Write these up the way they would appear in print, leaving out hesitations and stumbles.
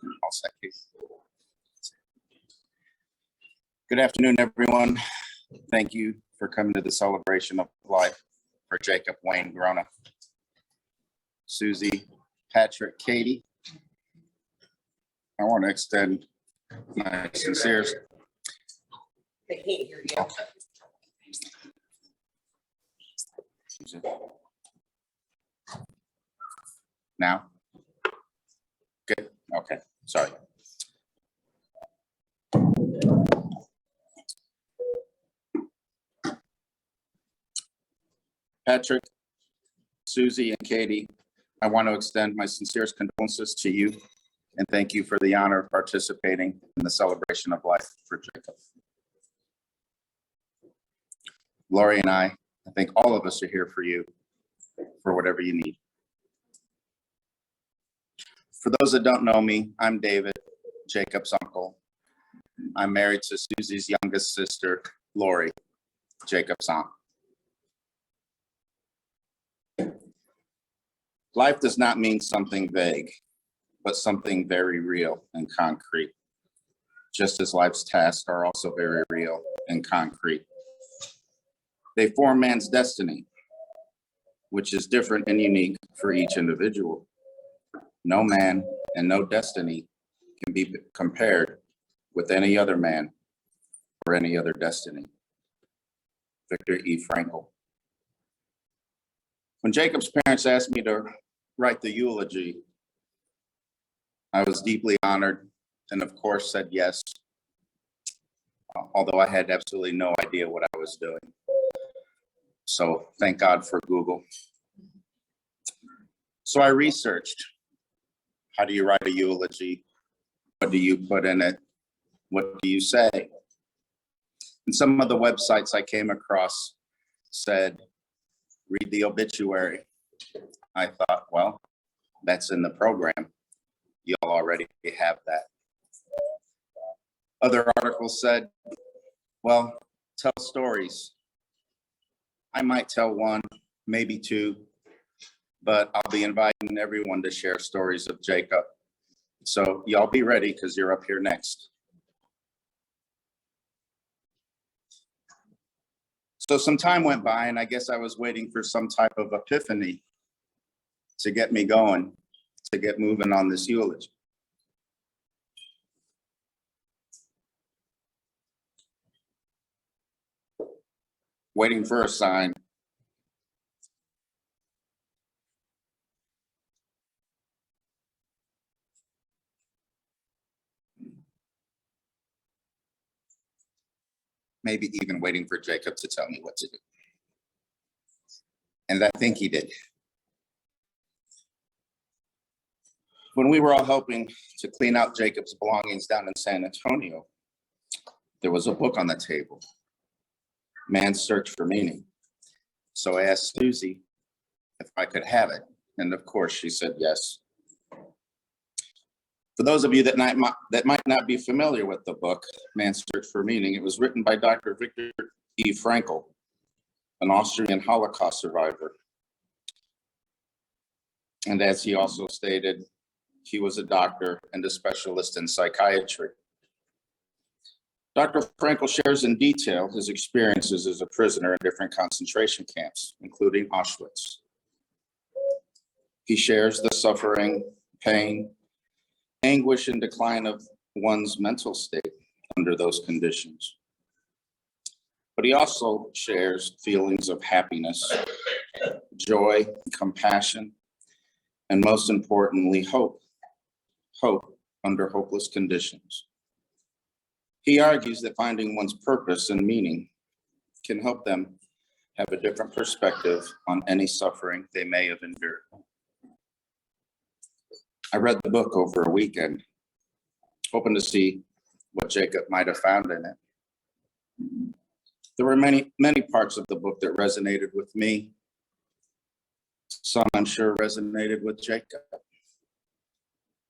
All set, please. Good afternoon, everyone. Thank you for coming to the celebration of life for Jacob Wayne Grona, Susie, Patrick, Katie. I want to extend my sincerest. They can't hear you. Now? Good. Okay. Sorry. Patrick, Susie, and Katie, I want to extend my sincerest condolences to you and thank you for the honor of participating in the celebration of life for Jacob. Lori and I think all of us are here for you for whatever you need. For those that don't know me, I'm David, Jacob's uncle. I'm married to Susie's youngest sister, Lori, Jacob's aunt. Life does not mean something vague, but something very real and concrete, just as life's tasks are also very real and concrete. They form man's destiny, which is different and unique for each individual. No man and no destiny can be compared with any other man or any other destiny. Viktor E. Frankl. When Jacob's parents asked me to write the eulogy, I was deeply honored and of course said yes, although I had absolutely no idea what I was doing. So thank God for Google. So I researched, how do you write a eulogy? What do you put in it? What do you say? And some of the websites I came across said, read the obituary. I thought, well, that's in the program. You'll already have that. Other articles said, well, tell stories. I might tell one, maybe two, but I'll be inviting everyone to share stories of Jacob. So y'all be ready because you're up here next. So some time went by and I guess I was waiting for some type of epiphany to get me going, to get moving on this eulogy. Waiting for a sign. Maybe even waiting for Jacob to tell me what to do. And I think he did. When we were all helping to clean out Jacob's belongings down in San Antonio, there was a book on the table, Man's Search for Meaning. So I asked Susie if I could have it. And of course she said yes. For those of you that might not be familiar with the book, Man's Search for Meaning, it was written by Dr. Viktor E. Frankl, an Austrian Holocaust survivor. And as he also stated, he was a doctor and a specialist in psychiatry. Dr. Frankl shares in detail his experiences as a prisoner in different concentration camps, including Auschwitz. He shares the suffering, pain, anguish, and decline of one's mental state under those conditions. But he also shares feelings of happiness, joy, compassion, and most importantly, hope under hopeless conditions. He argues that finding one's purpose and meaning can help them have a different perspective on any suffering they may have endured. I read the book over a weekend, hoping to see what Jacob might have found in it. There were many parts of the book that resonated with me. Some I'm sure resonated with Jacob.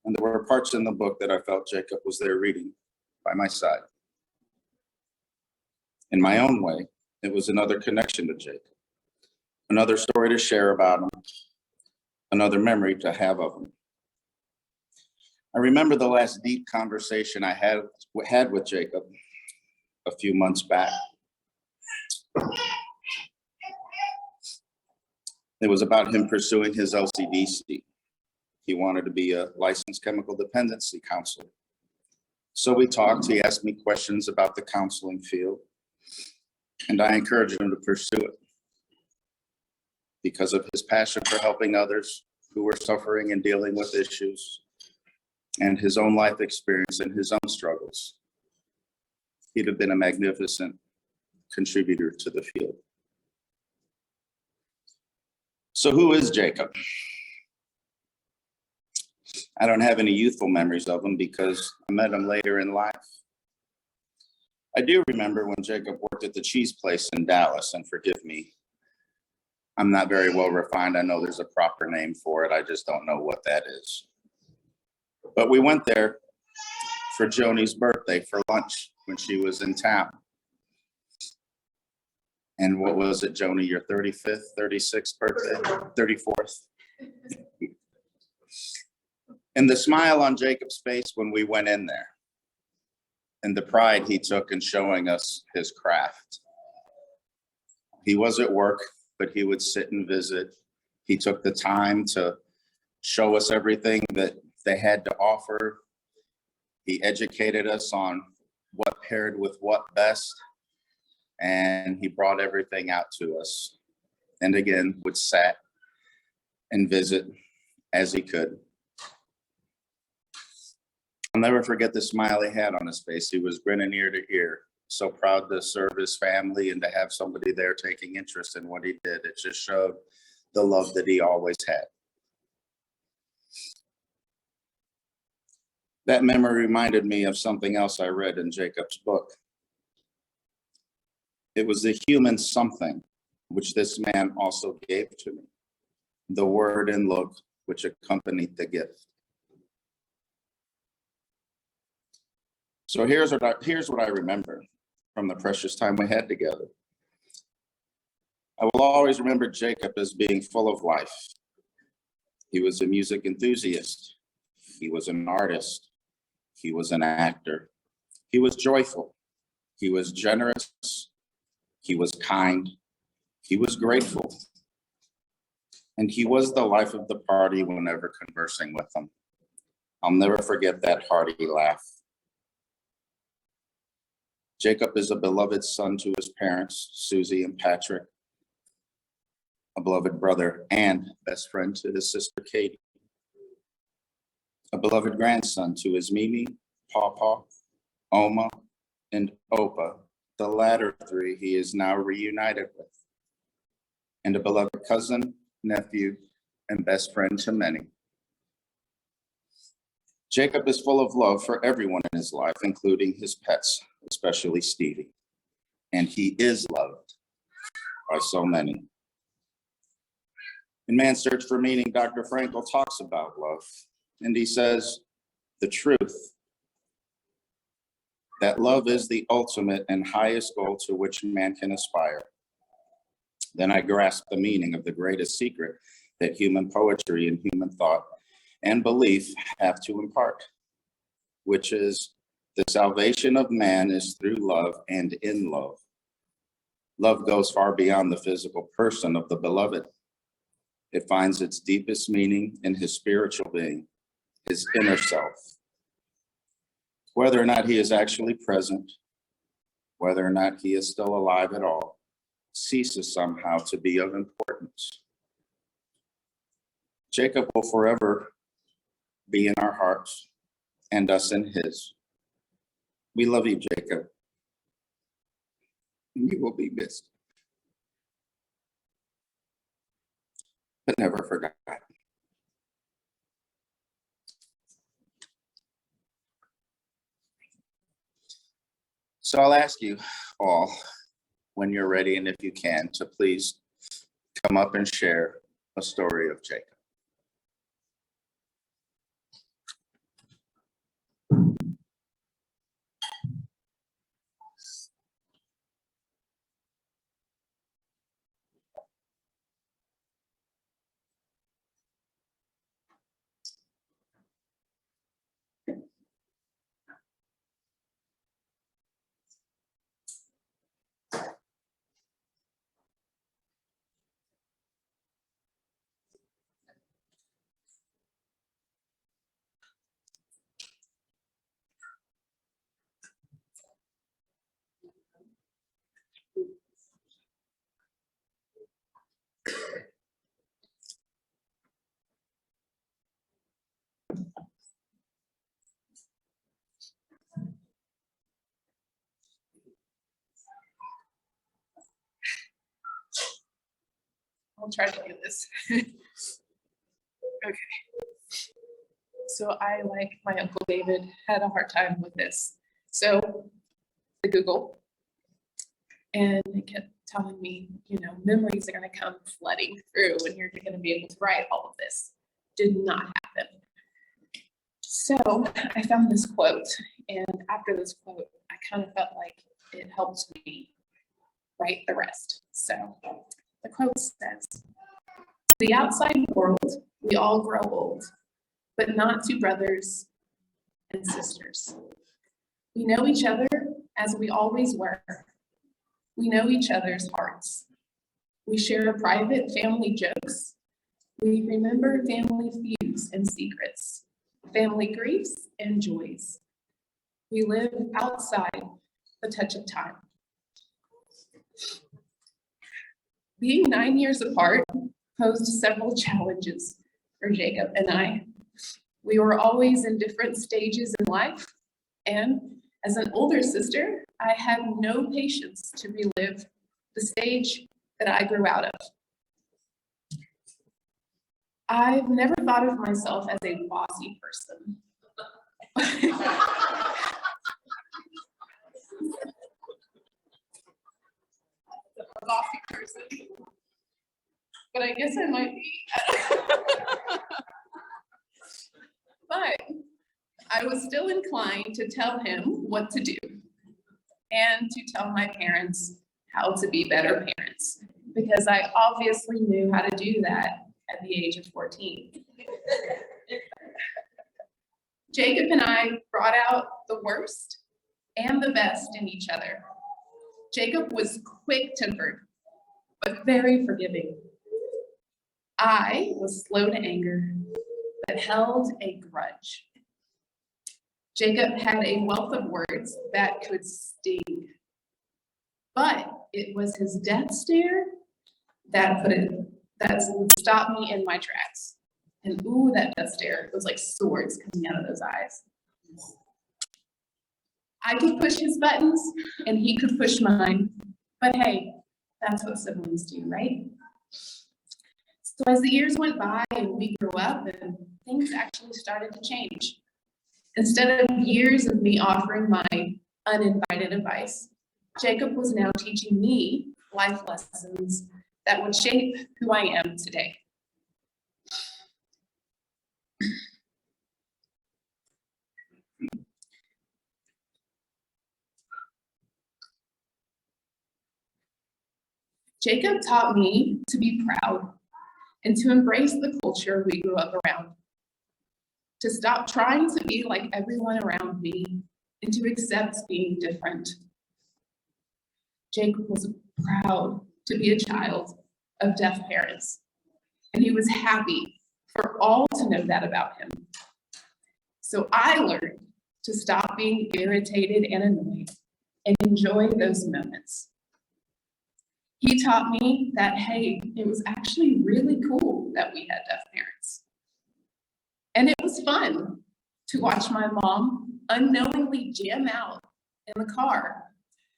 And there were parts in the book that I felt Jacob was there reading by my side. In my own way, it was another connection to Jacob, another story to share about him, another memory to have of him. I remember the last deep conversation I had with Jacob a few months back. It was about him pursuing his LCDC. He wanted to be a licensed chemical dependency counselor. So we talked. He asked me questions about the counseling field, and I encouraged him to pursue it because of his passion for helping others who were suffering and dealing with issues, and his own life experience and his own struggles. He'd have been a magnificent contributor to the field. So who is Jacob? I don't have any youthful memories of him because I met him later in life. I do remember when Jacob worked at the cheese place in Dallas, and forgive me, I'm not very well refined. I know there's a proper name for it. I just don't know what that is. But we went there for Joni's birthday for lunch when she was in town. And what was it, Joni, your 35th, 36th birthday, 34th? And the smile on Jacob's face when we went in there, and the pride he took in showing us his craft. He was at work, but he would sit and visit. He took the time to show us everything that they had to offer. He educated us on what paired with what best, and he brought everything out to us. And again, would sat and visit as he could. I'll never forget the smile he had on his face. He was grinning ear to ear, so proud to serve his family and to have somebody there taking interest in what he did. It just showed the love that he always had. That memory reminded me of something else I read in Jacob's book. It was the human something which this man also gave to me, the word and look which accompanied the gift. So here's what I remember from the precious time we had together. I will always remember Jacob as being full of life. He was a music enthusiast. He was an artist. He was an actor. He was joyful. He was generous. He was kind. He was grateful. And he was the life of the party whenever conversing with him. I'll never forget that hearty laugh. Jacob is a beloved son to his parents, Susie and Patrick, a beloved brother and best friend to his sister, Katie, a beloved grandson to his Mimi, Pawpaw, Oma, and Opa, the latter three he is now reunited with, and a beloved cousin, nephew, and best friend to many. Jacob is full of love for everyone in his life, including his pets, especially Stevie. And he is loved by so many. In Man's Search for Meaning, Dr. Frankl talks about love, and he says, the truth, that love is the ultimate and highest goal to which man can aspire. Then I grasp the meaning of the greatest secret that human poetry and human thought and belief have to impart, which is the salvation of man is through love and in love. Love goes far beyond the physical person of the beloved. It finds its deepest meaning in his spiritual being, his inner self. Whether or not he is actually present, whether or not he is still alive at all, ceases somehow to be of importance. Jacob will forever be in our hearts and us in his. We love you, Jacob. And you will be missed, but never forgotten. So I'll ask you all, when you're ready and if you can, to please come up and share a story of Jacob. I'll try to do this. Okay. So I, like my Uncle David, had a hard time with this. So I Google, and it kept telling me, memories are going to come flooding through and you're going to be able to write all of this. Did not happen. So I found this quote, and after this quote, I kind of felt like it helped me write the rest. So the quote says, "The outside world, we all grow old, but not to brothers and sisters. We know each other as we always were. We know each other's hearts. We share private family jokes. We remember family feuds and secrets, family griefs and joys. We live outside the touch of time." Being 9 years apart posed several challenges for Jacob and I. We were always in different stages in life, and as an older sister, I had no patience to relive the stage that I grew out of. I've never thought of myself as a bossy person. A bossy person. But I guess I might be. But I was still inclined to tell him what to do and to tell my parents how to be better parents, because I obviously knew how to do that at the age of 14. Jacob and I brought out the worst and the best in each other. Jacob was quick-tempered, but very forgiving. I was slow to anger, but held a grudge. Jacob had a wealth of words that could sting, but it was his death stare that stopped me in my tracks. And ooh, that death stare, it was like swords coming out of those eyes. I could push his buttons and he could push mine, but hey, that's what siblings do, right? So as the years went by and we grew up, and things actually started to change. Instead of years of me offering my uninvited advice, Jacob was now teaching me life lessons that would shape who I am today. Jacob taught me to be proud and to embrace the culture we grew up around, to stop trying to be like everyone around me and to accept being different. Jacob was proud to be a child of deaf parents, and he was happy for all to know that about him. So I learned to stop being irritated and annoyed and enjoy those moments. He taught me that, hey, it was actually really cool that we had deaf parents. And it was fun to watch my mom unknowingly jam out in the car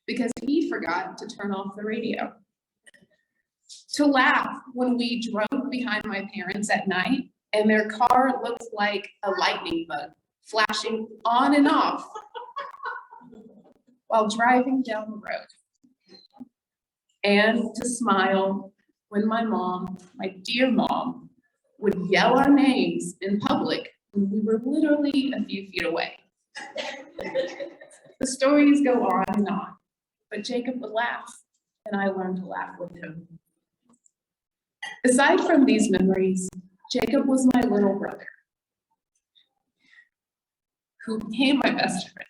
because he forgot to turn off the radio. To laugh when we drove behind my parents at night and their car looked like a lightning bug flashing on and off while driving down the road. And to smile when my mom, my dear mom, would yell our names in public when we were literally a few feet away. The stories go on and on, but Jacob would laugh, and I learned to laugh with him. Aside from these memories, Jacob was my little brother, who became my best friend.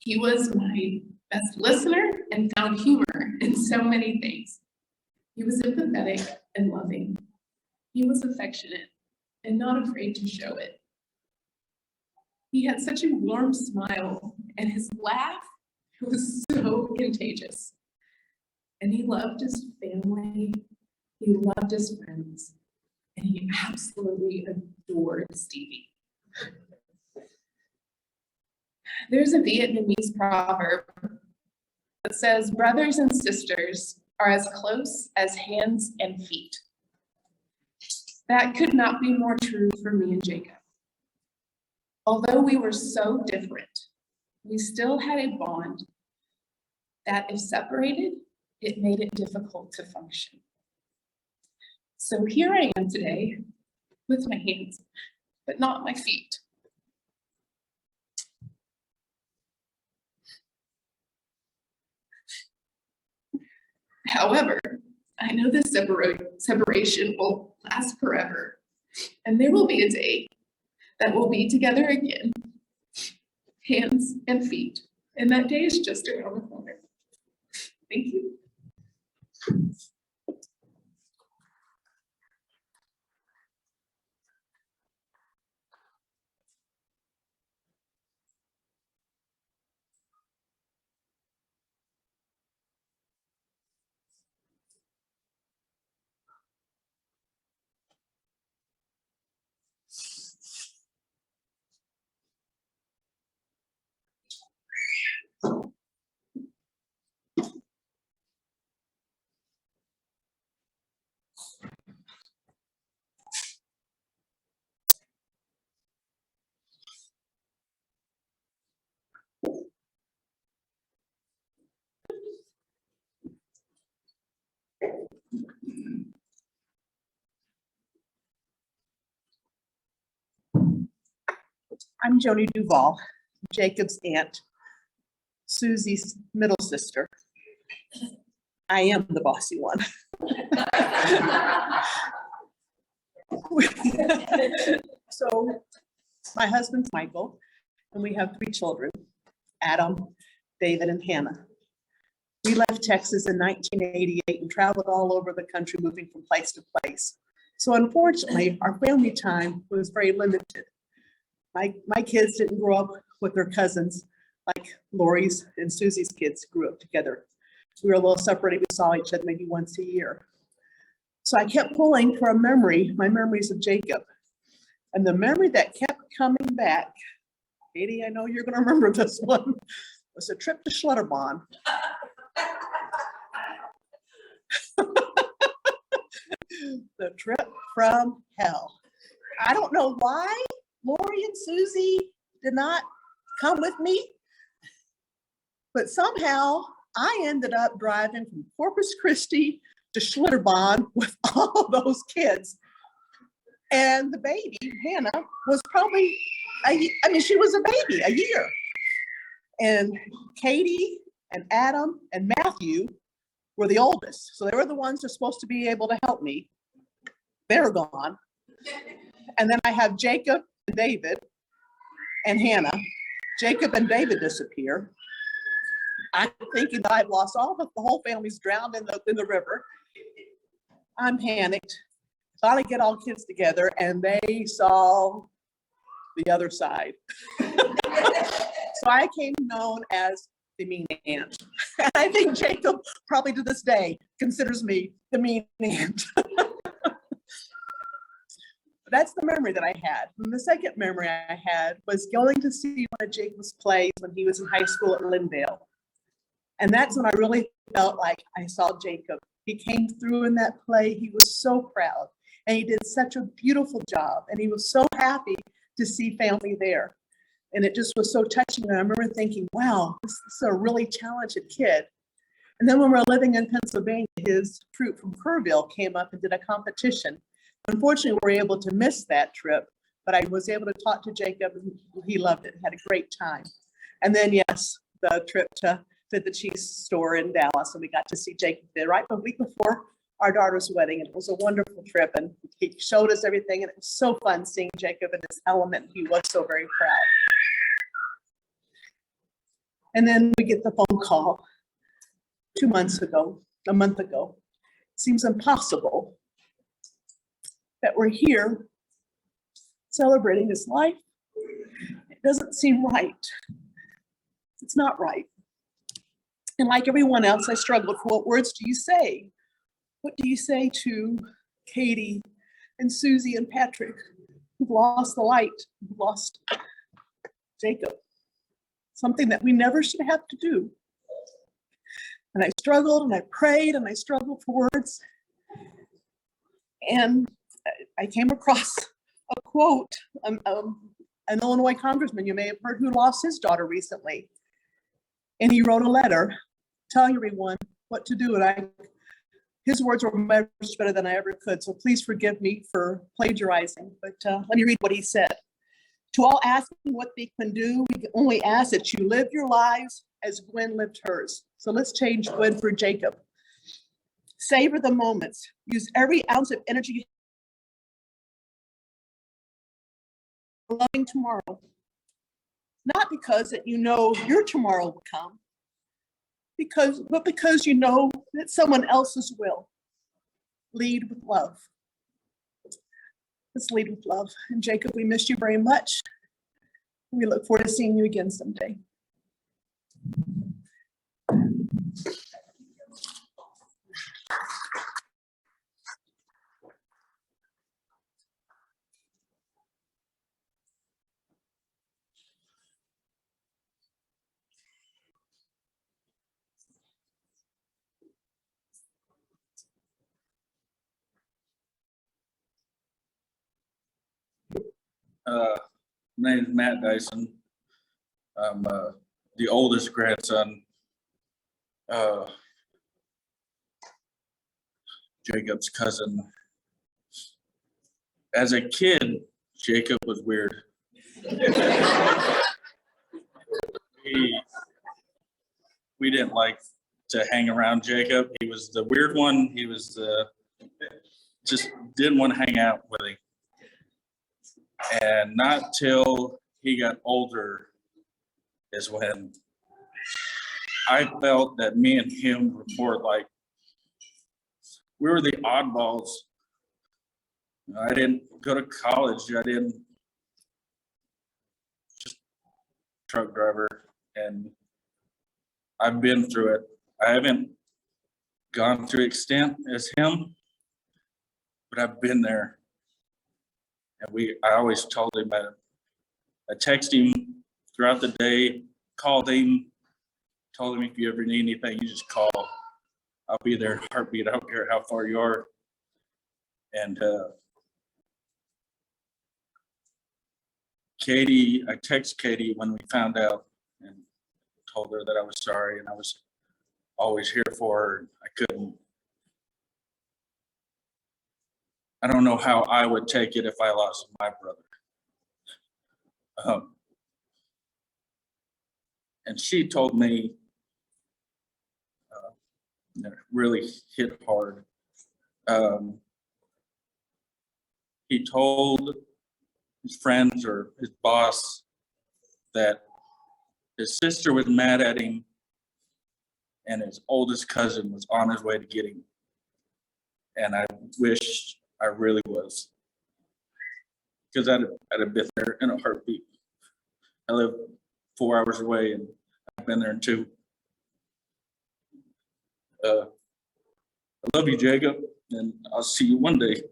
He was my best listener and found humor in so many things. He was empathetic and loving. He was affectionate and not afraid to show it. He had such a warm smile, and his laugh was so contagious. And he loved his family, he loved his friends, and he absolutely adored Stevie. There's a Vietnamese proverb that says, brothers and sisters are as close as hands and feet. That could not be more true for me and Jacob. Although we were so different, we still had a bond that, if separated, it made it difficult to function. So here I am today with my hands, but not my feet. However, I know this separation will last forever, and there will be a day that we'll be together again, hands and feet, and that day is just around the corner. Thank you. I'm Joni Duval, Jacob's aunt, Susie's middle sister. I am the bossy one. So my husband's Michael, and we have 3 children, Adam, David, and Hannah. We left Texas in 1988 and traveled all over the country, moving from place to place. So unfortunately, our family time was very limited. My kids didn't grow up with their cousins like Lori's and Susie's kids grew up together. We were a little separated. We saw each other maybe once a year. So I kept pulling for a memory, my memories of Jacob. And the memory that kept coming back, Katie, I know you're going to remember this one, was a trip to Schlitterbahn. The trip from hell. I don't know why Lori and Susie did not come with me, but somehow I ended up driving from Corpus Christi to Schlitterbahn with all those kids. And the baby, Hannah, was probably, she was a baby, a year. And Katie and Adam and Matthew were the oldest. So they were the ones who were supposed to be able to help me. They're gone. And then I have Jacob and David and Hannah. Jacob and David disappear. I'm thinking that I've lost the whole family's drowned in the river. I'm panicked. Finally get all kids together and they saw the other side. So I came known as the mean aunt. And I think Jacob probably to this day considers me the mean aunt. That's the memory that I had. And the second memory I had was going to see one of Jacob's plays when he was in high school at Lindale. And that's when I really felt like I saw Jacob. He came through in that play. He was so proud. And he did such a beautiful job. And he was so happy to see family there. And it just was so touching. And I remember thinking, wow, this is a really talented kid. And then when we were living in Pennsylvania, his troupe from Kerrville came up and did a competition. Unfortunately, we were able to miss that trip, but I was able to talk to Jacob and he loved it, had a great time. And then, yes, the trip to the cheese store in Dallas, and we got to see Jacob there right a week before our daughter's wedding. And it was a wonderful trip, and he showed us everything, and it was so fun seeing Jacob in his element. He was so very proud. And then we get the phone call a month ago. It seems impossible that we're here celebrating his life. It doesn't seem right. It's not right. And like everyone else, I struggled for what words do you say? What do you say to Katie and Susie and Patrick who've lost the light, who've lost Jacob? something that we never should have to do. And I struggled and I prayed and I struggled for words. And I came across a quote, an Illinois congressman you may have heard, who lost his daughter recently. And he wrote a letter telling everyone what to do. And his words were much better than I ever could. So please forgive me for plagiarizing. But let me read what he said. To all asking what they can do, we can only ask that you live your lives as Gwen lived hers. So let's change Gwen for Jacob. Savor the moments. Use every ounce of energy for loving tomorrow. Not because that you know your tomorrow will come, but because you know that someone else's will. Lead with love. Let's lead with love. And Jacob, we missed you very much. We look forward to seeing you again someday. My name is Matt Dyson. I'm the oldest grandson. Jacob's cousin. As a kid, Jacob was weird. We didn't like to hang around Jacob. He was the weird one. He was just didn't want to hang out with him. And not till he got older is when I felt that me and him were more like, we were the oddballs. I didn't go to college. I didn't just truck driver. And I've been through it. I haven't gone to extent as him, but I've been there. And I always told him, I text him throughout the day, called him, told him if you ever need anything, you just call. I'll be there in a heartbeat. I don't care how far you are. And Katie, I texted Katie when we found out and told her that I was sorry and I was always here for her. I don't know how I would take it if I lost my brother. And she told me, that it really hit hard. He told his friends or his boss that his sister was mad at him and his oldest cousin was on his way to get him. And I wish I really was, because I'd have been there in a heartbeat. I live 4 hours away and I've been there in 2. I love you, Jacob, and I'll see you one day.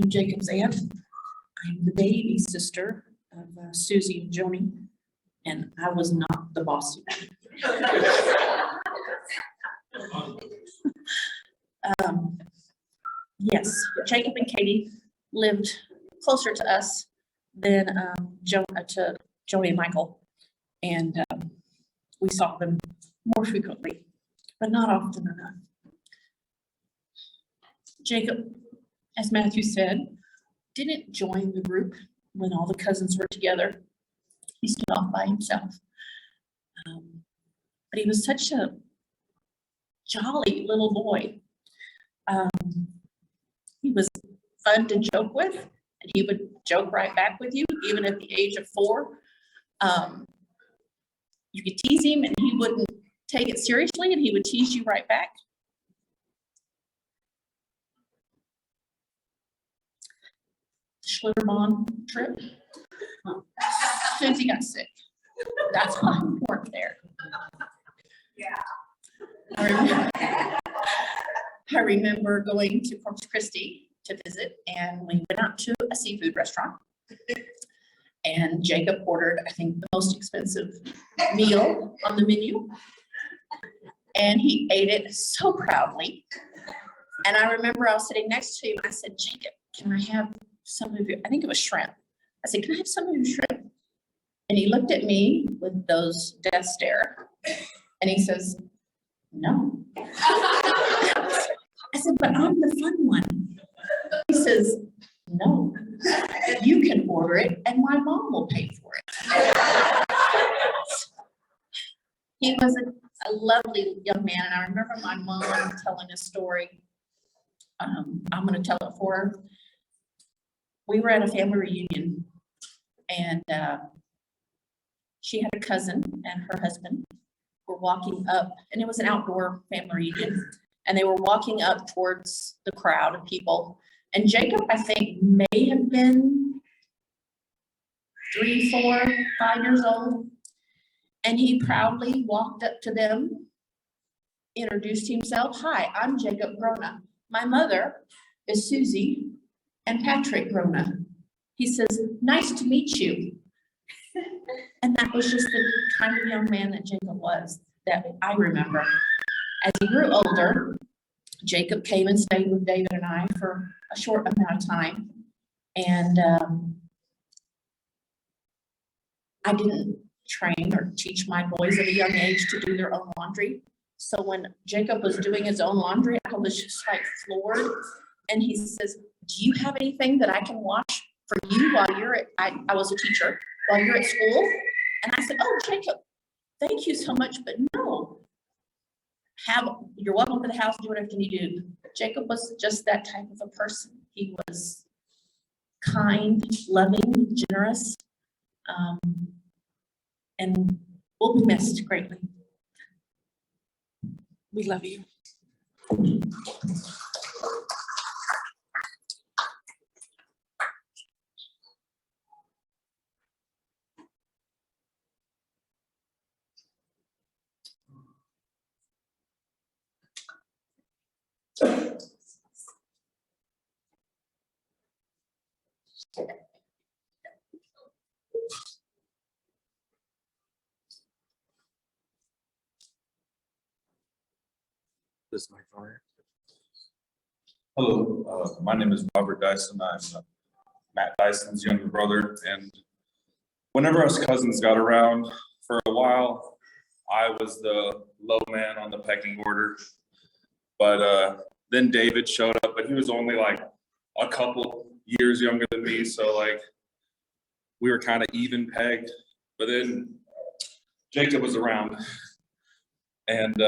I'm Jacob's aunt. I'm the baby sister of Susie and Joni, and I was not the boss. Yes, Jacob and Katie lived closer to us than to Joni and Michael, and we saw them more frequently, but not often enough. Jacob, as Matthew said, didn't join the group when all the cousins were together. He stood off by himself. But he was such a jolly little boy. He was fun to joke with, and he would joke right back with you, even at the age of 4. You could tease him and he wouldn't take it seriously, and he would tease you right back. Schlitterbahn trip. Susie got sick. That's why we weren't there. I remember going to Corpus Christi to visit, and we went out to a seafood restaurant. And Jacob ordered, I think, the most expensive meal on the menu. And he ate it so proudly. And I remember I was sitting next to him. I said, Jacob, can I have some of your, I think it was shrimp. I said, can I have some of your shrimp? And he looked at me with those death stare. And he says, no. I said, but I'm the fun one. He says, no, you can order it and my mom will pay for it. He was a lovely young man. And I remember my mom telling a story. I'm going to tell it for her. We were at a family reunion, and she had a cousin and her husband were walking up, and it was an outdoor family reunion, and they were walking up towards the crowd of people. And Jacob, I think, may have been 3, 4, 5 years old. And he proudly walked up to them, introduced himself. Hi, I'm Jacob Grona. My mother is Susie and Patrick Grona. He says, nice to meet you. And that was just the kind of young man that Jacob was, that I remember. As he grew older, Jacob came and stayed with David and I for a short amount of time. And I didn't train or teach my boys at a young age to do their own laundry. So when Jacob was doing his own laundry, I was just like floored. And he says, do you have anything that I can wash for you while you're at, I was a teacher, while you're at school? And I said, oh, Jacob, thank you so much, but no. You're welcome to the house, do whatever you need to do. Jacob was just that type of a person. He was kind, loving, generous, and will be missed greatly. We love you. This mic on here. Hello, my name is Robert Dyson. I'm Matt Dyson's younger brother, and whenever us cousins got around, for a while, I was the low man on the pecking order. But then David showed up, but he was only like a couple years younger than me, so like we were kind of even pegged. But then Jacob was around, and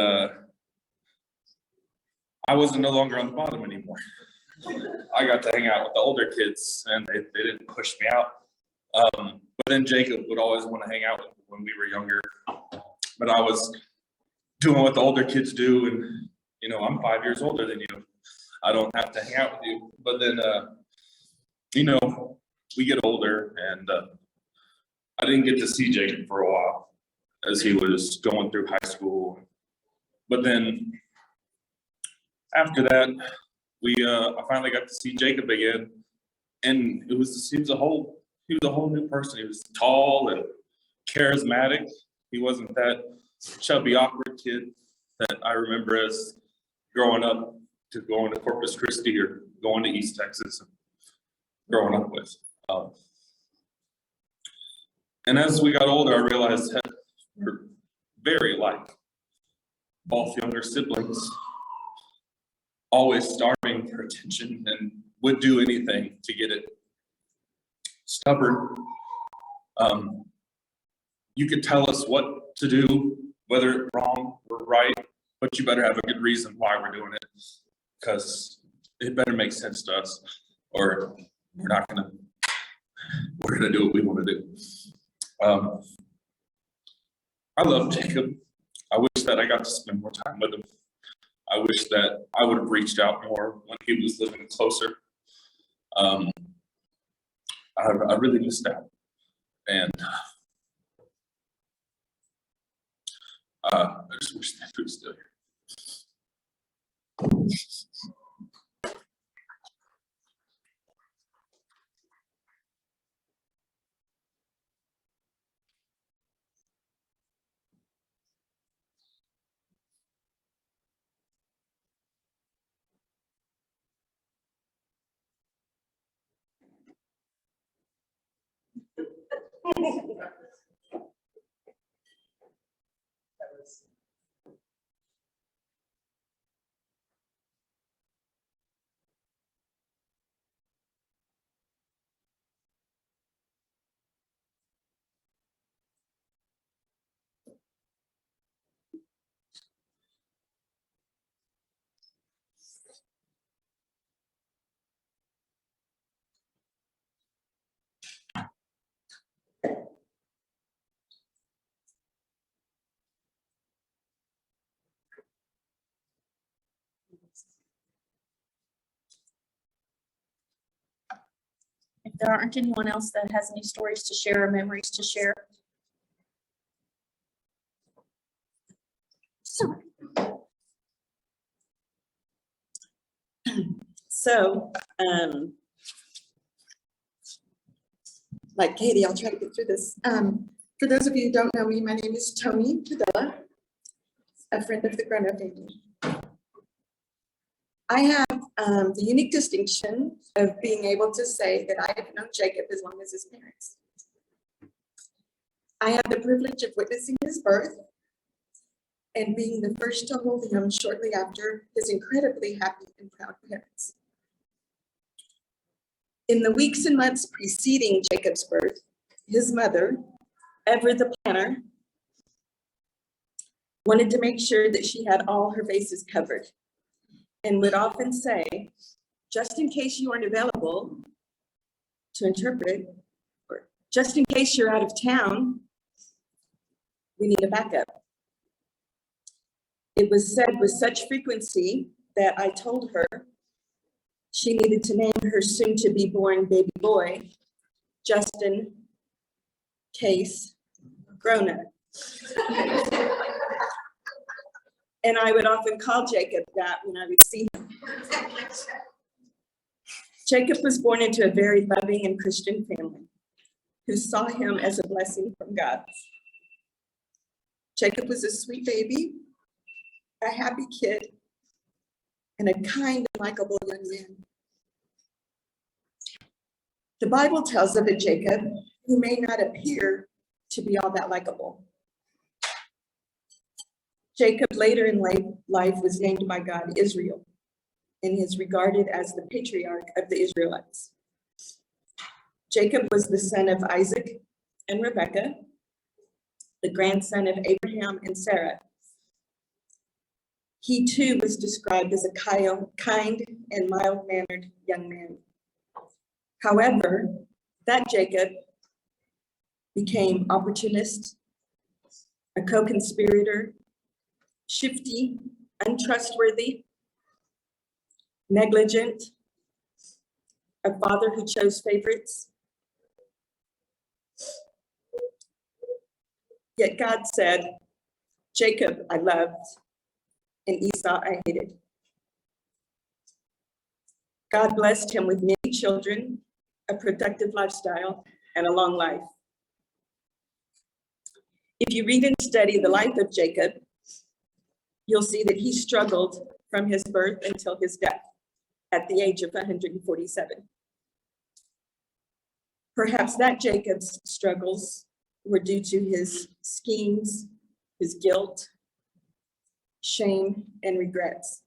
I wasn't no longer on the bottom anymore. I got to hang out with the older kids, and they didn't push me out. But then Jacob would always want to hang out when we were younger. But I was doing what the older kids do, and you know, I'm 5 years older than you. I don't have to hang out with you. But then, you know, we get older, and I didn't get to see Jacob for a while as he was going through high school. But then after that, I finally got to see Jacob again, and he was a whole new person. He was tall and charismatic. He wasn't that chubby, awkward kid that I remember as growing up to going to Corpus Christi or going to East Texas and growing up with. And as we got older, I realized that we're very alike. Both younger siblings, always starving for attention and would do anything to get it. Stubborn. You could tell us what to do, whether it's wrong or right, but you better have a good reason why we're doing it, because it better make sense to us, or we're gonna do what we want to do. I love Jacob. I wish that I got to spend more time with him. I wish that I would have reached out more when he was living closer. I really missed out. And I just wish that he was still here. If there aren't anyone else that has any stories to share or memories to share. So, like Katie, I'll try to get through this. For those of you who don't know me, my name is Tony Padilla, a friend of the Grona family. I have the unique distinction of being able to say that I have known Jacob as long as his parents. I have the privilege of witnessing his birth and being the first to hold him shortly after his incredibly happy and proud parents. In the weeks and months preceding Jacob's birth, his mother, ever the planner, wanted to make sure that she had all her bases covered and would often say, just in case you aren't available to interpret, or just in case you're out of town, we need a backup. It was said with such frequency that I told her she needed to name her soon-to-be born baby boy, Justin Case Grona. And I would often call Jacob that when I would see him. Jacob was born into a very loving and Christian family who saw him as a blessing from God. Jacob was a sweet baby, a happy kid, and a kind and likable young man. The Bible tells of a Jacob who may not appear to be all that likable. Jacob later in life was named by God Israel and is regarded as the patriarch of the Israelites. Jacob was the son of Isaac and Rebekah, the grandson of Abraham and Sarah. He too was described as a kind and mild-mannered young man. However, that Jacob became opportunist, a co-conspirator, shifty, untrustworthy, negligent, a father who chose favorites. Yet God said, Jacob I loved, and Esau I hated. God blessed him with many children, a productive lifestyle, and a long life. If you read and study the life of Jacob, you'll see that he struggled from his birth until his death at the age of 147. Perhaps that Jacob's struggles were due to his schemes, his guilt, shame, and regrets.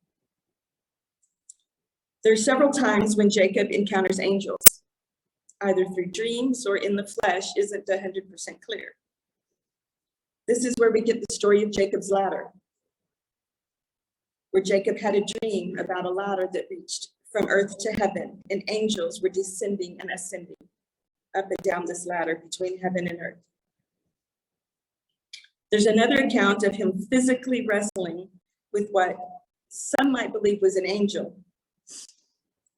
There are several times when Jacob encounters angels, either through dreams or in the flesh isn't 100% clear. This is where we get the story of Jacob's ladder. where Jacob had a dream about a ladder that reached from earth to heaven, and angels were descending and ascending up and down this ladder between heaven and earth. There's another account of him physically wrestling with what some might believe was an angel.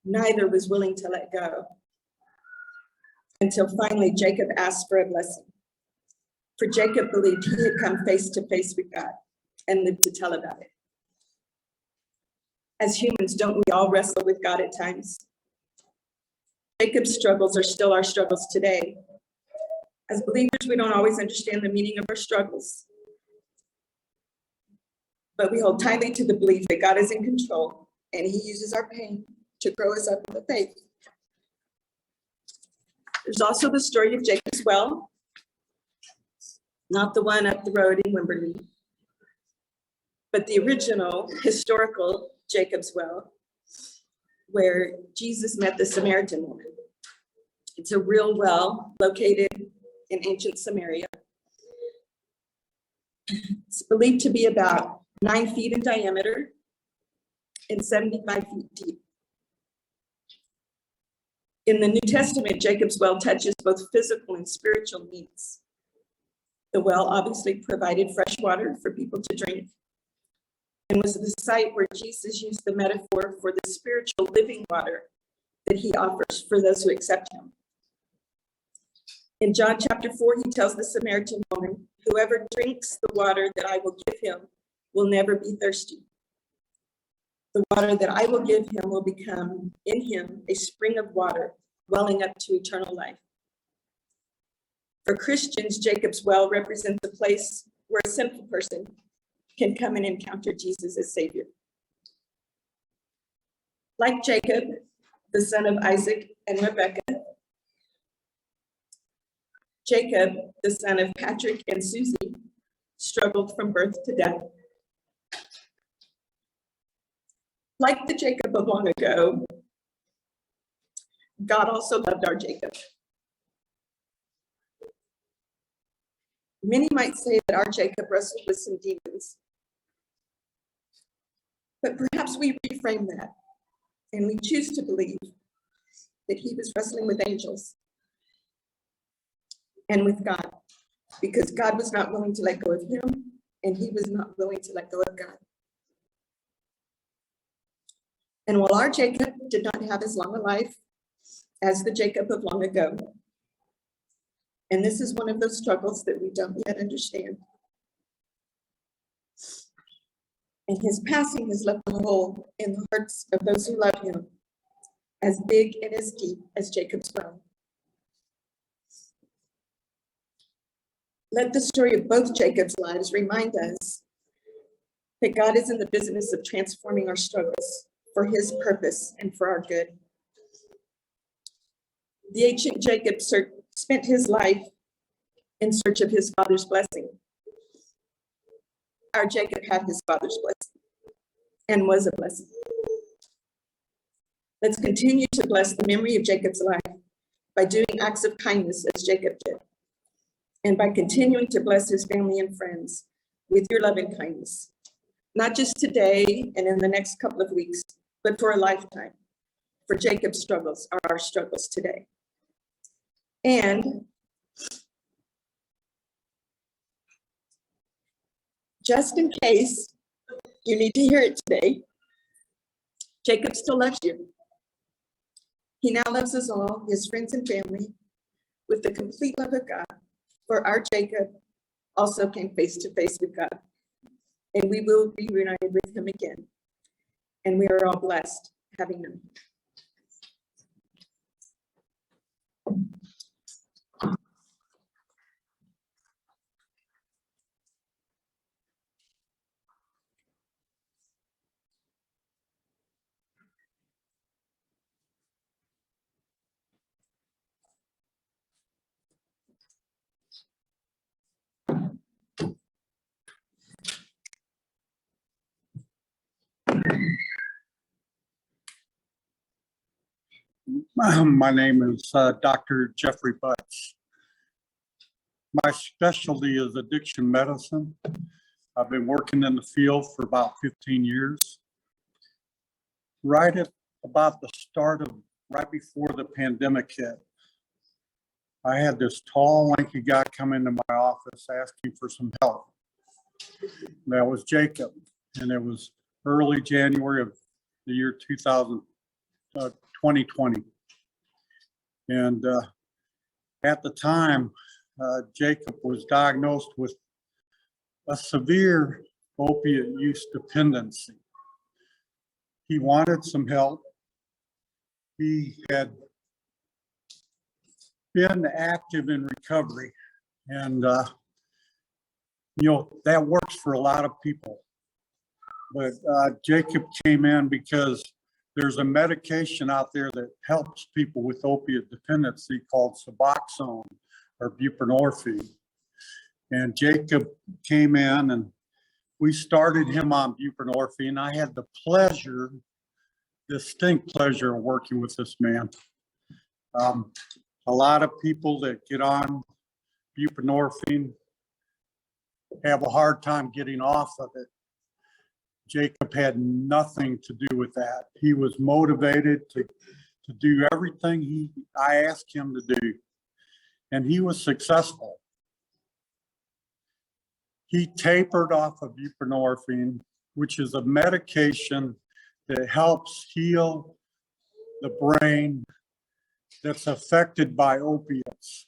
Neither was willing to let go until finally Jacob asked for a blessing. For Jacob believed he had come face to face with God and lived to tell about it. As humans, don't we all wrestle with God at times? Jacob's struggles are still our struggles today. As believers, we don't always understand the meaning of our struggles, but we hold tightly to the belief that God is in control and he uses our pain to grow us up in the faith. There's also the story of Jacob's well, not the one up the road in Wimberley, but the original historical Jacob's well, where Jesus met the Samaritan woman. It's a real well located in ancient Samaria. It's believed to be about 9 feet in diameter and 75 feet deep. In the New Testament, Jacob's well touches both physical and spiritual needs. The well obviously provided fresh water for people to drink, and was the site where Jesus used the metaphor for the spiritual living water that he offers for those who accept him. In John chapter 4, he tells the Samaritan woman, "Whoever drinks the water that I will give him will never be thirsty. The water that I will give him will become in him a spring of water welling up to eternal life." For Christians, Jacob's well represents a place where a sinful person can come and encounter Jesus as Savior. Like Jacob, the son of Isaac and Rebekah, Jacob, the son of Patrick and Susie, struggled from birth to death. Like the Jacob of long ago, God also loved our Jacob. Many might say that our Jacob wrestled with some demons, but perhaps we reframe that and we choose to believe that he was wrestling with angels and with God, because God was not willing to let go of him and he was not willing to let go of God. And while our Jacob did not have as long a life as the Jacob of long ago, and this is one of those struggles that we don't yet understand, and his passing has left a hole in the hearts of those who love him, as big and as deep as Jacob's well. Let the story of both Jacob's lives remind us that God is in the business of transforming our struggles for his purpose and for our good. The ancient Jacob spent his life in search of his father's blessing. Our Jacob had his father's blessing and was a blessing. Let's continue to bless the memory of Jacob's life by doing acts of kindness as Jacob did, and by continuing to bless his family and friends with your love and kindness, not just today and in the next couple of weeks, but for a lifetime. For Jacob's struggles are our struggles today. And just in case you need to hear it today, Jacob still loves you. He now loves us all, his friends and family, with the complete love of God. For our Jacob also came face to face with God, and we will be reunited with him again. And we are all blessed having him. My name is Dr. Jeffrey Butts. My specialty is addiction medicine, I've been working in the field for about 15 years. Right at about the start of, right before the pandemic hit, I had this tall, lanky guy come into my office asking for some help. That was Jacob, and it was early January of the year 2020. And at the time, Jacob was diagnosed with a severe opiate use dependency. He wanted some help. He had been active in recovery, and that works for a lot of people. But Jacob came in because there's a medication out there that helps people with opiate dependency called Suboxone or buprenorphine. And Jacob came in and we started him on buprenorphine. I had the pleasure, distinct pleasure of working with this man. A lot of people that get on buprenorphine have a hard time getting off of it. Jacob had nothing to do with that. He was motivated to do everything I asked him to do, and he was successful. He tapered off of buprenorphine, which is a medication that helps heal the brain that's affected by opiates.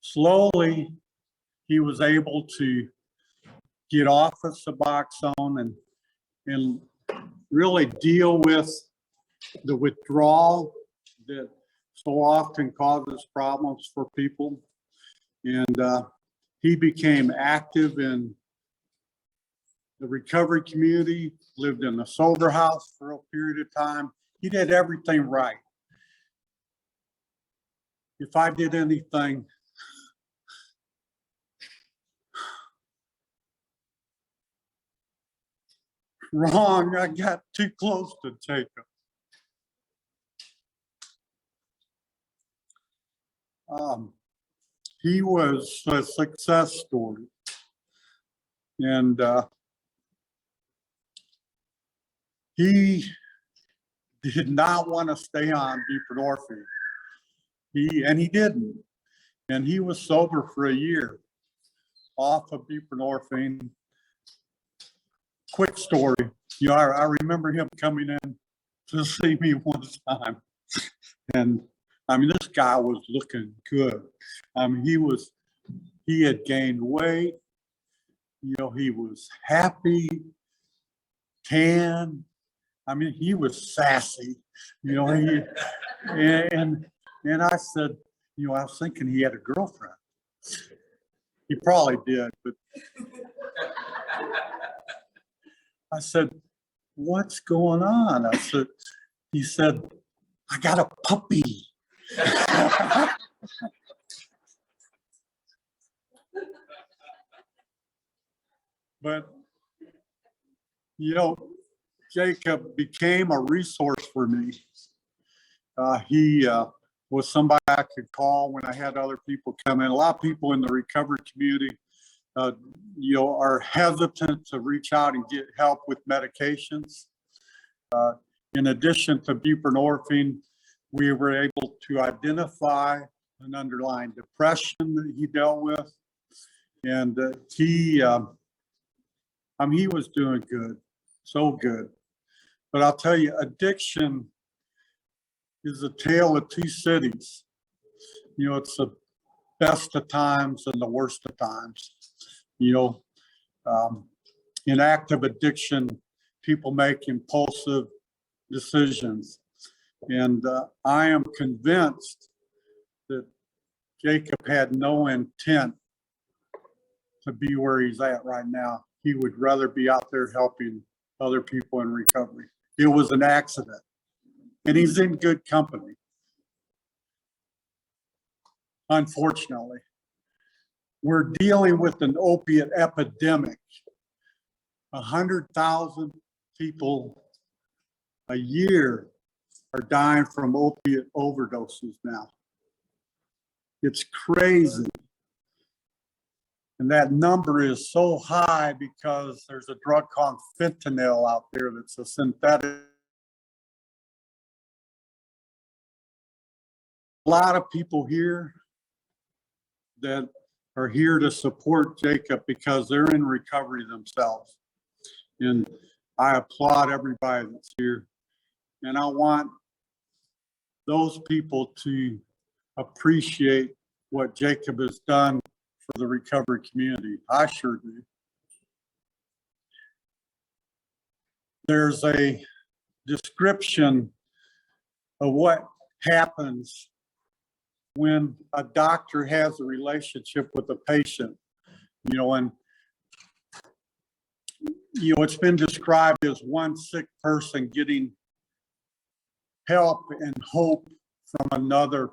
Slowly, he was able to get off of Suboxone and really deal with the withdrawal that so often causes problems for people. And he became active in the recovery community, lived in a sober house for a period of time. He did everything right. If I did anything wrong, I got too close to Jacob. He was a success story. And he did not want to stay on buprenorphine. He didn't. And he was sober for a year off of buprenorphine. Quick story. I remember him coming in to see me one time. And this guy was looking good. He had gained weight. He was happy, tan. He was sassy. And I said, I was thinking he had a girlfriend. He probably did, but I said, what's going on? He said, I got a puppy. But, Jacob became a resource for me. He was somebody I could call when I had other people come in. A lot of people in the recovery community, are hesitant to reach out and get help with medications. In addition to buprenorphine, we were able to identify an underlying depression that he dealt with. And he was doing good, so good. But I'll tell you, addiction is a tale of two cities. It's the best of times and the worst of times. In active addiction, people make impulsive decisions. And I am convinced that Jacob had no intent to be where he's at right now. He would rather be out there helping other people in recovery. It was an accident, and he's in good company. Unfortunately, we're dealing with an opiate epidemic. 100,000 people a year are dying from opiate overdoses now. It's crazy. And that number is so high because there's a drug called fentanyl out there that's a synthetic. A lot of people here that are here to support Jacob because they're in recovery themselves. And I applaud everybody that's here. And I want those people to appreciate what Jacob has done for the recovery community. I sure do. There's a description of what happens when a doctor has a relationship with a patient, and it's been described as one sick person getting help and hope from another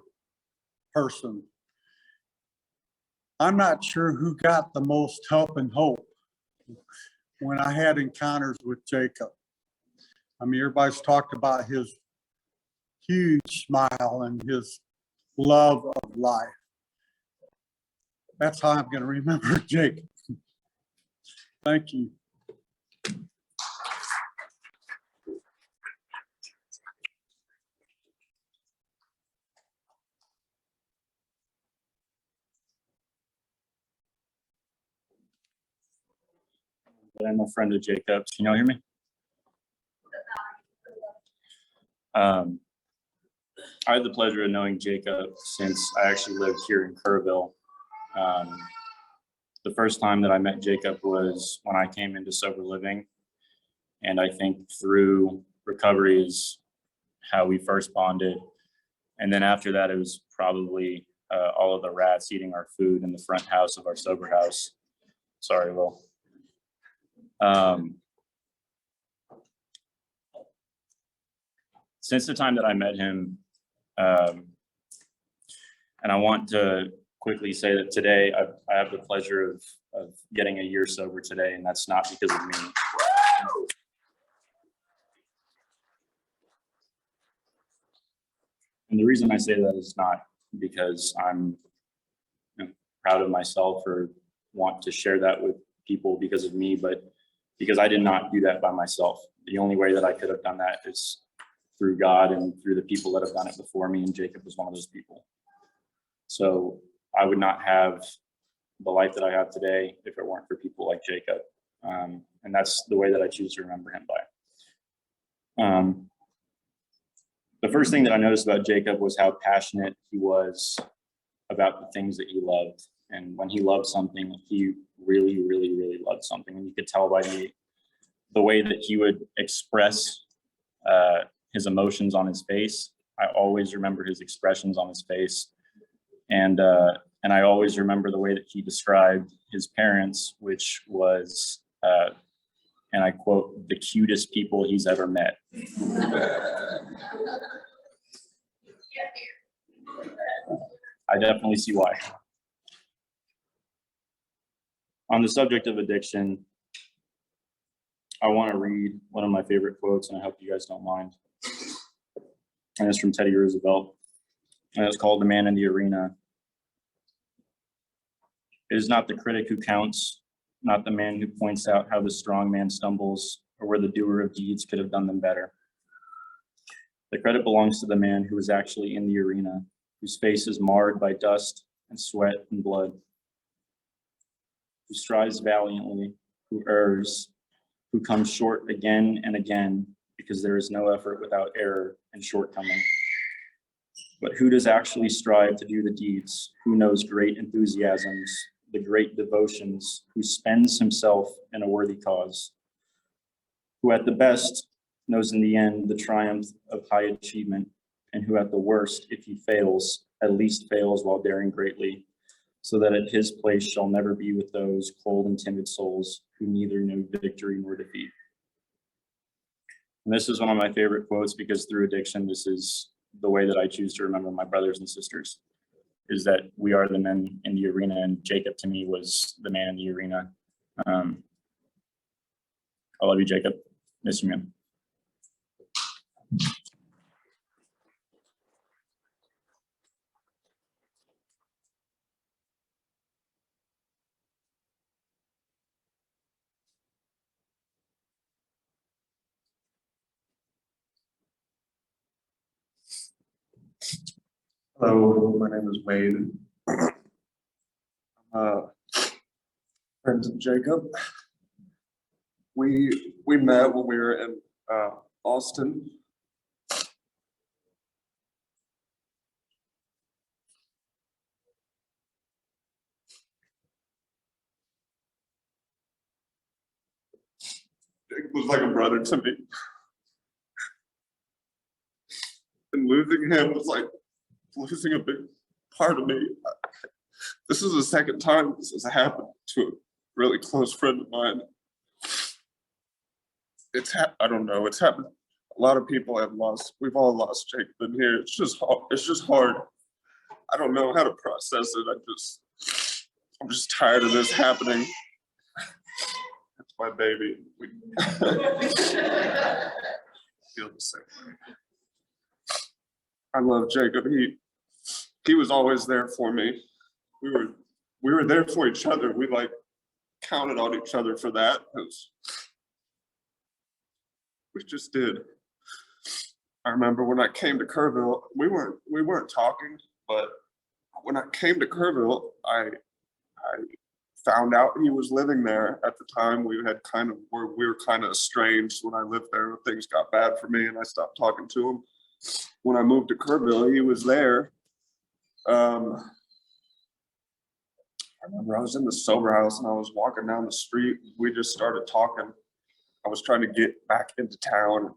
person. I'm not sure who got the most help and hope when I had encounters with Jacob. I mean, everybody's talked about his huge smile and his love of life. That's how I'm going to remember Jacob. Thank you. I'm a friend of Jacob's. Can y'all hear me? I had the pleasure of knowing Jacob since I actually lived here in Kerrville. The first time that I met Jacob was when I came into sober living. And I think through recovery is how we first bonded. And then after that, it was probably all of the rats eating our food in the front house of our sober house. Sorry, Will. Since the time that I met him, and I want to quickly say that today I have the pleasure of getting a year sober today, and that's not because of me. And the reason I say that is not because I'm proud of myself or want to share that with people because of me, but because I did not do that by myself. The only way that I could have done that is through God and through the people that have done it before me, and Jacob was one of those people. So I would not have the life that I have today if it weren't for people like Jacob. And that's the way that I choose to remember him by. The first thing that I noticed about Jacob was how passionate he was about the things that he loved. And when he loved something, he really, really, really loved something. And you could tell by the way that he would express his emotions on his face. I always remember his expressions on his face. And I always remember the way that he described his parents, which was, and I quote, the cutest people he's ever met. I definitely see why. On the subject of addiction, I want to read one of my favorite quotes, and I hope you guys don't mind. And it's from Teddy Roosevelt, and it's called "The Man in the Arena." It is not the critic who counts, not the man who points out how the strong man stumbles or where the doer of deeds could have done them better. The credit belongs to the man who is actually in the arena, whose face is marred by dust and sweat and blood, who strives valiantly, who errs, who comes short again and again, because there is no effort without error and shortcoming. But who does actually strive to do the deeds, who knows great enthusiasms, the great devotions, who spends himself in a worthy cause, who at the best knows in the end the triumph of high achievement, and who at the worst, if he fails, at least fails while daring greatly, so that at his place shall never be with those cold and timid souls who neither know victory nor defeat. And this is one of my favorite quotes because through addiction, this is the way that I choose to remember my brothers and sisters, is that we are the men in the arena, and Jacob to me was the man in the arena. I love you, Jacob. Miss you, man. Hello, my name is Wade. Friends of Jacob. We met when we were in Austin. Jacob was like a brother to me. And losing him was like losing a big part of me. This is the second time this has happened to a really close friend of mine. I don't know, it's happened. A lot of people have lost, we've all lost Jacob in here. It's just hard. I don't know how to process it. I'm just tired of this happening. That's my baby. We feel the same way. I love Jacob. He was always there for me. We were there for each other. We like counted on each other for that because we just did. I remember when I came to Kerrville, we weren't talking, but when I came to Kerrville, I found out he was living there at the time. We were kind of estranged when I lived there. Things got bad for me and I stopped talking to him. When I moved to Kerrville, he was there. I remember I was in the sober house and I was walking down the street. We just started talking. I was trying to get back into town.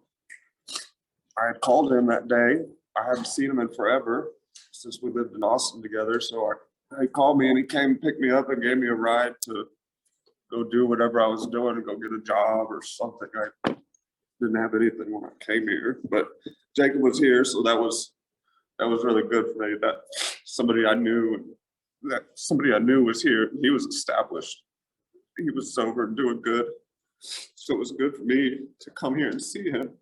I had called him that day. I hadn't seen him in forever since we lived in Austin together. So he called me and he came pick me up and gave me a ride to go do whatever I was doing and go get a job or something. I didn't have anything when I came here, but Jacob was here, so that was really good for me. That somebody I knew was here. He was established. He was sober and doing good. So it was good for me to come here and see him.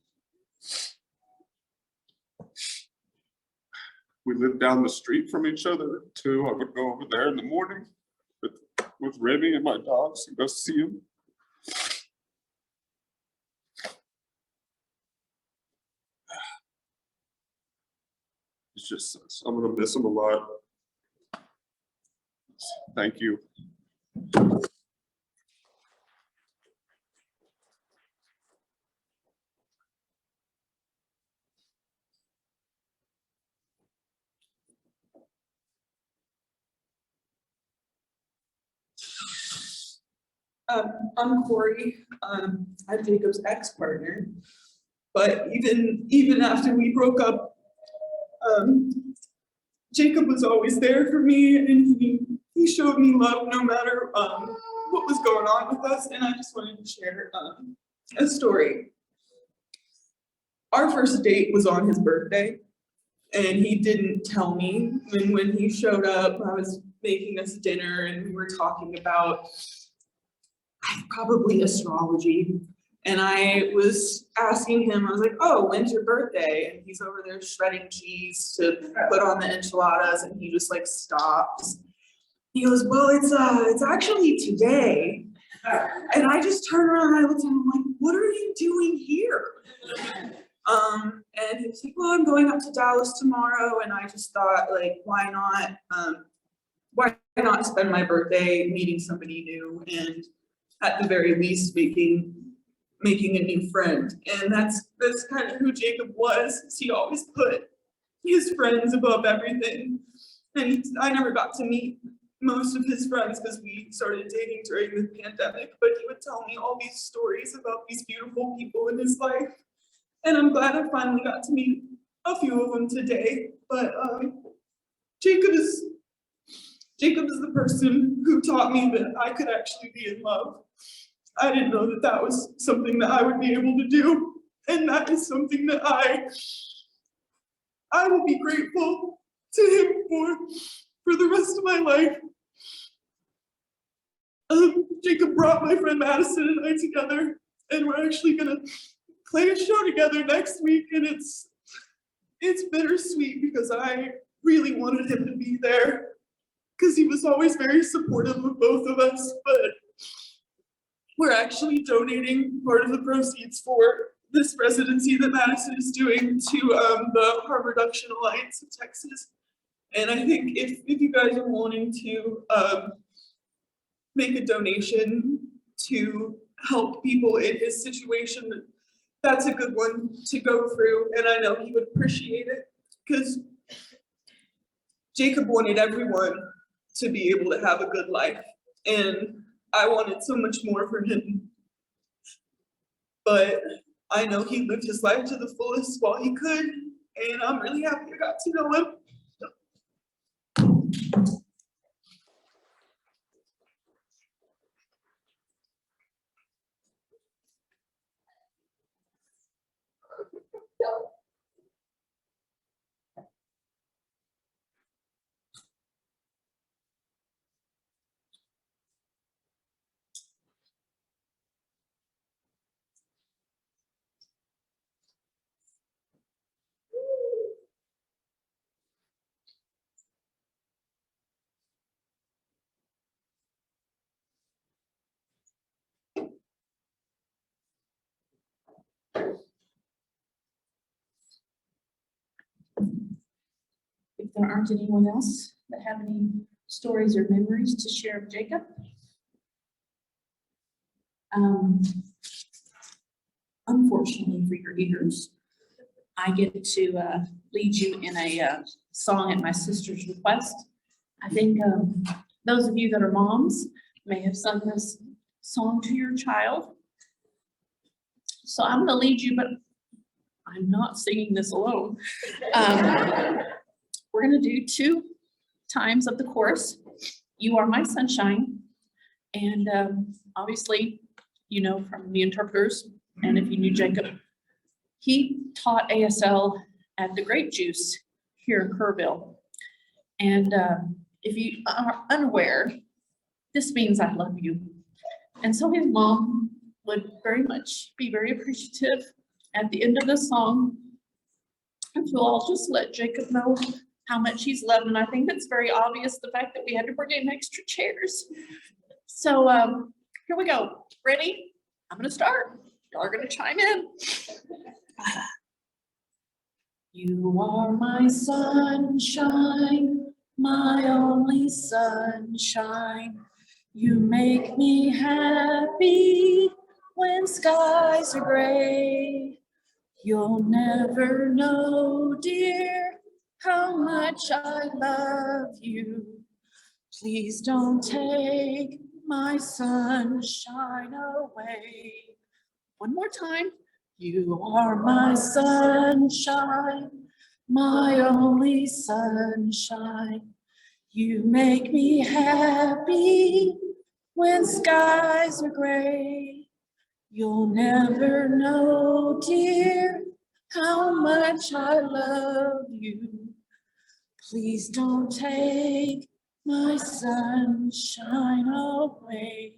We lived down the street from each other too. I would go over there in the morning with Remy and my dogs and go see him. It's just, I'm gonna miss him a lot. Thank you. I'm Corey. I'm Jacob's ex-partner. But even after we broke up, Jacob was always there for me, and he showed me love no matter what was going on with us. And I just wanted to share a story. Our first date was on his birthday, and he didn't tell me. And when he showed up, I was making us dinner, and we were talking about probably astrology. And I was asking him, I was like, oh, when's your birthday? And he's over there shredding cheese to put on the enchiladas, and he just like stops. He goes, well, it's actually today. And I just turned around and I looked at him like, what are you doing here? And he was like, well, I'm going up to Dallas tomorrow. And I just thought, like, why not spend my birthday meeting somebody new, and at the very least making a new friend. And that's kind of who Jacob was. He always put his friends above everything. And I never got to meet most of his friends because we started dating during the pandemic, but he would tell me all these stories about these beautiful people in his life. And I'm glad I finally got to meet a few of them today. But Jacob is the person who taught me that I could actually be in love. I didn't know that that was something that I would be able to do. And that is something that I will be grateful to him for the rest of my life. Jacob brought my friend Madison and I together, and we're actually gonna play a show together next week. And it's bittersweet because I really wanted him to be there because he was always very supportive of both of us, but we're actually donating part of the proceeds for this residency that Madison is doing to the Harm Reduction Alliance of Texas. And I think if you guys are wanting to, make a donation to help people in his situation, that's a good one to go through, and I know he would appreciate it, because Jacob wanted everyone to be able to have a good life, and I wanted so much more for him. But I know he lived his life to the fullest while he could, and I'm really happy I got to know him. If there aren't anyone else that have any stories or memories to share of Jacob. Unfortunately for your ears, I get to lead you in a song at my sister's request. I think those of you that are moms may have sung this song to your child. So I'm gonna lead you, but I'm not singing this alone. We're gonna do 2 times of the chorus. You are my sunshine. And obviously, you know from the interpreters, and if you knew Jacob, he taught ASL at the Grape Juice here in Kerrville. And if you are unaware, this means I love you. And so his mom would be very appreciative at the end of the song. And so I'll just let Jacob know how much he's loved. And I think it's very obvious, the fact that we had to bring in extra chairs. So here we go. Ready? I'm gonna start. Y'all are gonna chime in. You are my sunshine, my only sunshine. You make me happy when skies are gray. You'll never know, dear, how much I love you. Please don't take my sunshine away. One more time. You are my sunshine, my only sunshine. You make me happy when skies are gray. You'll never know, dear, how much I love you. Please don't take my sunshine away.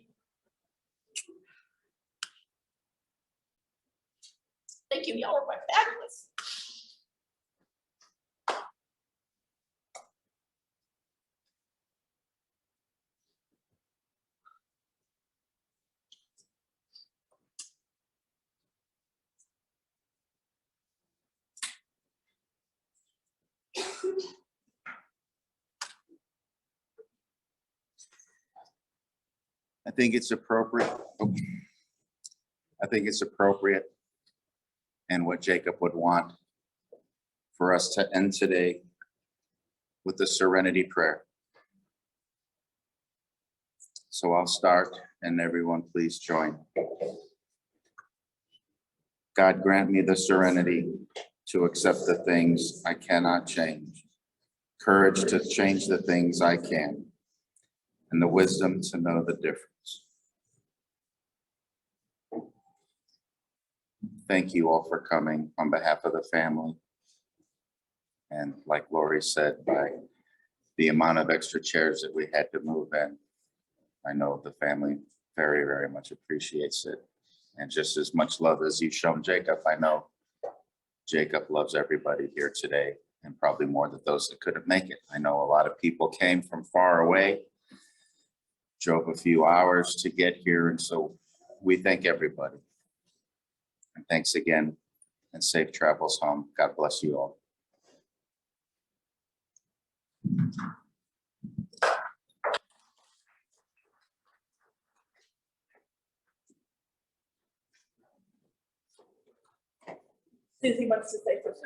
Thank you, y'all are quite fabulous. I think it's appropriate. I think it's appropriate and what Jacob would want for us to end today with the Serenity Prayer. So I'll start and everyone please join. God grant me the serenity to accept the things I cannot change, courage to change the things I can, and the wisdom to know the difference. Thank you all for coming on behalf of the family. And like Lori said, by the amount of extra chairs that we had to move in, I know the family very, very much appreciates it. And just as much love as you've shown Jacob, I know Jacob loves everybody here today, and probably more than those that couldn't make it. I know a lot of people came from far away, drove a few hours to get here, and so we thank everybody. And thanks again, and safe travels home. God bless you all. Susie wants to say something.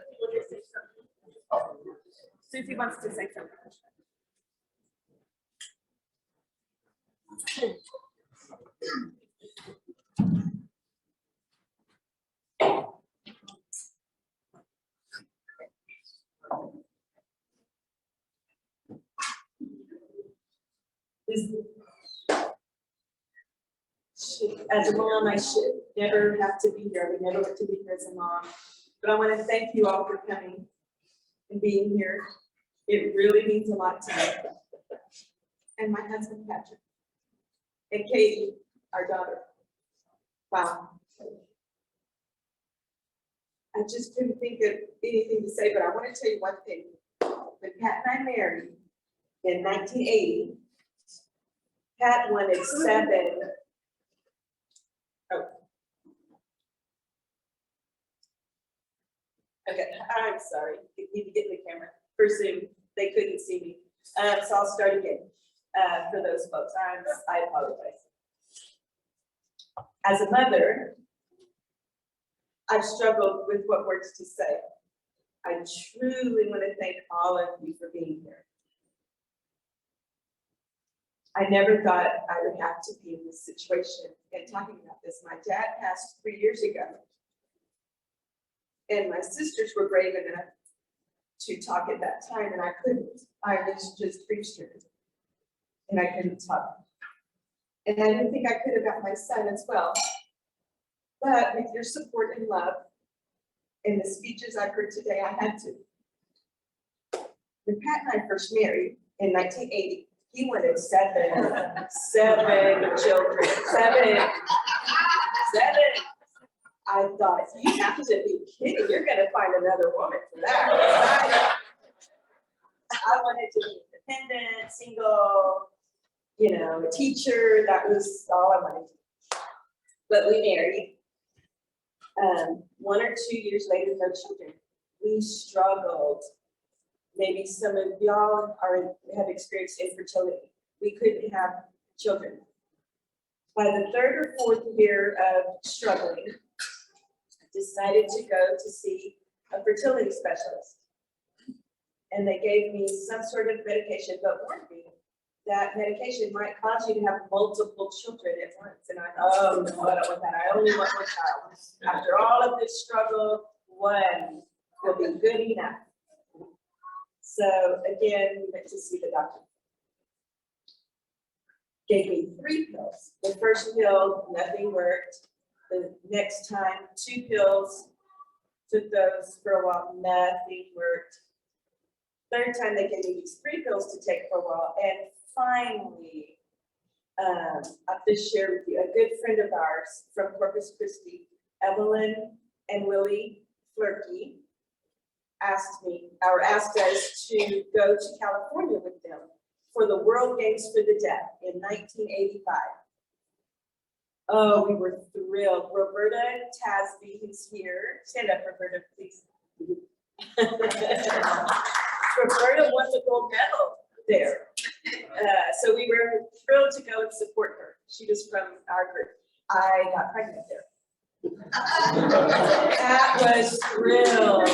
Susie wants to say something. As a mom, I should never have to be here. I would never want to be here as a mom. But I want to thank you all for coming and being here. It really means a lot to me. And my husband, Patrick. And Katie, our daughter. Wow. I just couldn't think of anything to say, but I want to tell you one thing. When Pat and I married in 1980, Pat wanted 7. Oh. Okay, I'm sorry. You need to get the camera for Zoom. They couldn't see me. So I'll start again. For those folks, I apologize. As a mother, I've struggled with what words to say. I truly want to thank all of you for being here. I never thought I would have to be in this situation and talking about this. My dad passed 3 years ago. And my sisters were brave enough to talk at that time, and I couldn't. I was just grief-stricken, and I couldn't talk. And I didn't think I could about my son as well. But with your support and love, and the speeches I've heard today, I had to. When Pat and I first married in 1980, he wanted 7 children, 7. I thought, you have to be kidding. You're going to find another woman for that. I wanted to be independent, single, a teacher. That was all I wanted to do. But we married. 1 or 2 years later, no children. We struggled. Maybe some of y'all have experienced infertility. We couldn't have children. By the 3rd or 4th year of struggling, I decided to go to see a fertility specialist. And they gave me some sort of medication, but warned me that medication might cause you to have multiple children at once. And I thought, oh no, I don't want that. I only want 1 child. After all of this struggle, 1 will be good enough. So again, we went to see the doctor. Gave me 3 pills. The first pill, nothing worked. The next time, 2 pills. Took those for a while, nothing worked. 3rd time, they gave me these 3 pills to take for a while. And finally, I'll just share with you, a good friend of ours from Corpus Christi, Evelyn and Willie Flurkey, asked us to go to California with them for the World Games for the Deaf in 1985. Oh, we were thrilled. Roberta Tasby, who's here. Stand up, Roberta, please. Roberta won the gold medal there. So we were thrilled to go and support her. She was from our group. I got pregnant there. That was thrilled.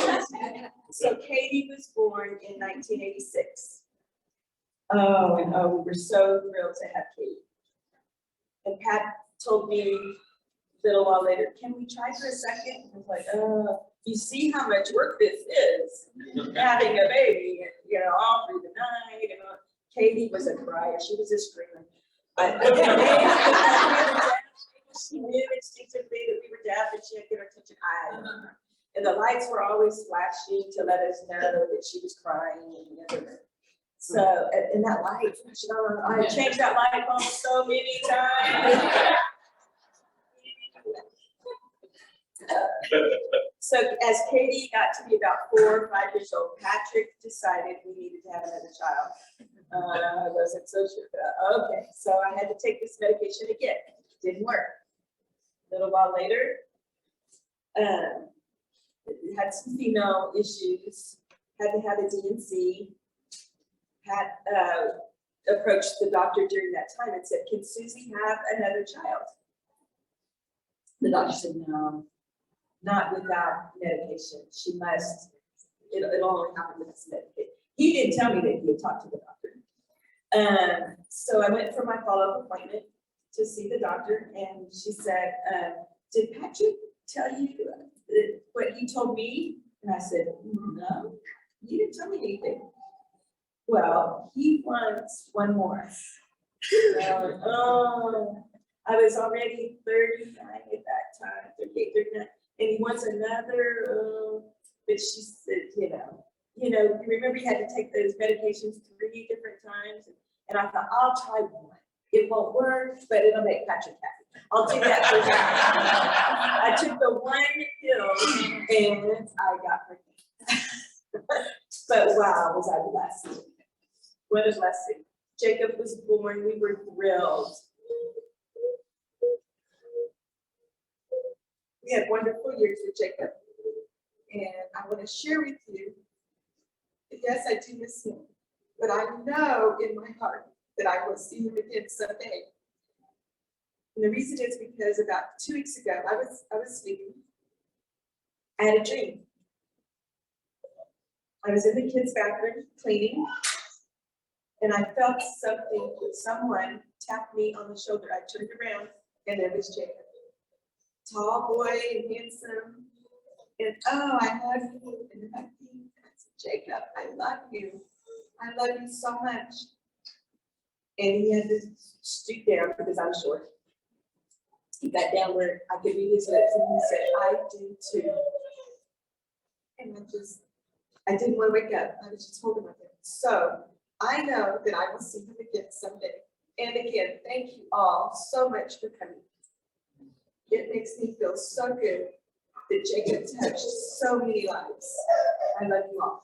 So Katie was born in 1986. Oh, and we were so thrilled to have Katie. And Pat told me a little while later, can we try for a second? I was like, you see how much work this is, having a baby, all through the night. Katie was a crier. She was a screamer. She knew instinctively that we were deaf and she had good attention. And the lights were always flashing to let us know that she was crying. So, and that light, I changed that light bulb so many times. So as Katie got to be about 4 or 5 years old, Patrick decided we needed to have another child. I wasn't so sure. Okay, so I had to take this medication again. Didn't work. A little while later, had some female issues, had to have a DNC. had approached the doctor during that time and said, can Susie have another child? The doctor said, no, not without medication. She must, it'll only happen with this medication. He didn't tell me that he had talked to the doctor. So I went for my follow-up appointment to see the doctor, and she said, did Patrick tell you what he told me? And I said, no, you didn't tell me anything. Well, he wants one more. Oh, I was already 39 at that time, 38, 39, and he wants another, but she said, you remember you had to take those medications 3 different times? And I thought, I'll try one. It won't work, but it'll make Patrick happy. I'll do that for now. I took the one pill and I got pregnant. But wow, was I blessed. What a blessing. Jacob was born, we were thrilled. We had wonderful years with Jacob. And I want to share with you, yes, I do miss him, but I know in my heart that I will see him again someday. And the reason is because about 2 weeks ago, I was sleeping. I had a dream. I was in the kids' bathroom cleaning, and I felt someone tapped me on the shoulder. I turned around, and there was Jacob. Tall boy and handsome. And oh, I love you. And I said, Jacob, I love you. I love you so much. And he had to stoop down because I'm short. He got down where I could read his lips, and he said, I do too. And I didn't want to wake up. I was just holding my breath. So I know that I will see him again someday. And again, thank you all so much for coming. It makes me feel so good that Jacob touched so many lives. I love you all.